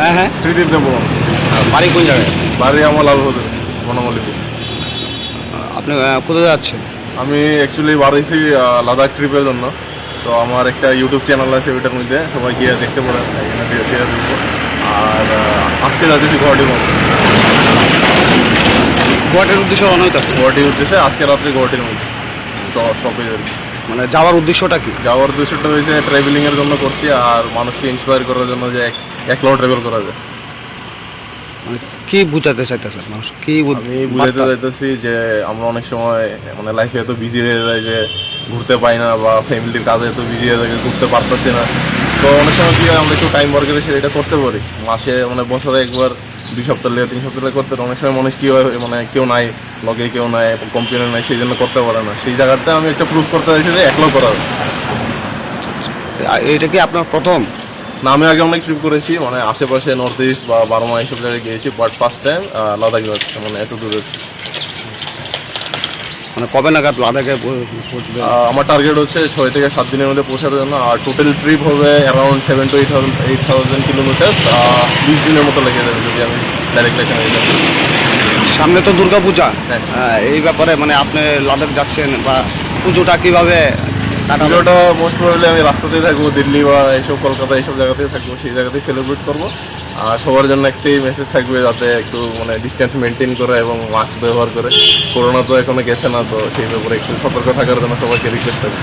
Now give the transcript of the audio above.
হ্যাঁ হ্যাঁ। ত্রিদীপ দেববর্মন। বাড়ি কোন জায়গায়? বাড়ি আমার লালবাজার বনমালীপুর। আপনি কোথায় যাচ্ছেন? আমি অ্যাকচুয়ালি বাড়াইছি লাদাখ ট্রিপের জন্য। তো আমার একটা ইউটিউব চ্যানেল আছে, ওইটার মধ্যে সবাই গিয়ে দেখতে পারেন, এখানে দিয়ে দেবো। আর আজকে যাচ্ছি গুয়াহাটি বন্ধ। গুয়াহাটির উদ্দেশ্যে রওনা হইতেছে? গুয়াহাটির উদ্দেশ্যে আজকে রাত্রে গুয়াহাটির মধ্যে সবে মানে যাওয়ার উদ্দেশ্যটা কি? যাওয়ার উদ্দেশ্যটা হয়েছে ট্রাভেলিংয়ের জন্য করছি, আর মানুষকে ইন্সপায়ার করার জন্য যে একলাও ট্রাভেল করা যায়। মানে কি বুঝাতে চাইতেছেন মানুষ? কি আমি বুঝাইতে চাইতেছি যে আমরা অনেক সময় মানে লাইফে এত বিজি হয়ে যাই যে ঘুরতে পাই না, বা ফ্যামিলির কাজে এত বিজি হয়ে যায় ঘুরতে পারতেছি না। তো অনেক সময় কি হয়, আমরা একটু টাইম বার করে সেটা করতে পারি। মাসে মানে বছরে একবার 2 সপ্তাহ লেগে 3 সপ্তাহ লেগে করতে পারি। অনেক সময় মানুষ কী হয়, মানে কেউ নাই লগে, কেউ নাই, কোম্পানি নাই, সেই জন্য করতে পারে না। সেই জায়গাতে আমি একটা প্রুফ করতে চাইছি যে একলাও করা যায়। এটা কি আপনার প্রথম? না, আমি আগে অনেক ট্রিপ করেছি, মানে আশেপাশে নর্থ ইস্ট বা বারমা এইসব জায়গায় গিয়েছি, বাট ফার্স্ট টাইম লাদাখ যাচ্ছি, মানে এত দূরে। মানে কবে নাগাদ লাদাখে পৌঁছবে? আমার টার্গেট হচ্ছে 6 থেকে 7 দিনের মধ্যে পৌঁছানোর জন্য। আর টোটাল ট্রিপ হবে অ্যারাউন্ড 7 to 8,000 কিলোমিটার। 20 দিনের মতো লেগে যাবে যদি আমি ডাইরেক্ট এখানে যাই। সামনে তো দুর্গাপূজা। হ্যাঁ। এই ব্যাপারে মানে আপনি লাদাখ যাচ্ছেন বা পুজোটা কীভাবে কাটাবেন? পুজোটা মোস্ট প্রবাবলি আমি রাস্তাতেই থাকবো, দিল্লি বা এইসব কলকাতা এইসব জায়গাতেই থাকবো, সেই জায়গাতেই সেলিব্রেট করবো। আর সবার জন্য একটাই মেসেজ থাকবে, যাতে একটু মানে ডিস্টেন্স মেনটেন করে এবং মাস্ক ব্যবহার করে। করোনা তো এখনো গেছে না, তো সেই ব্যাপারে একটু সতর্ক থাকার জন্য সবাইকে রিকোয়েস্ট থাকবে।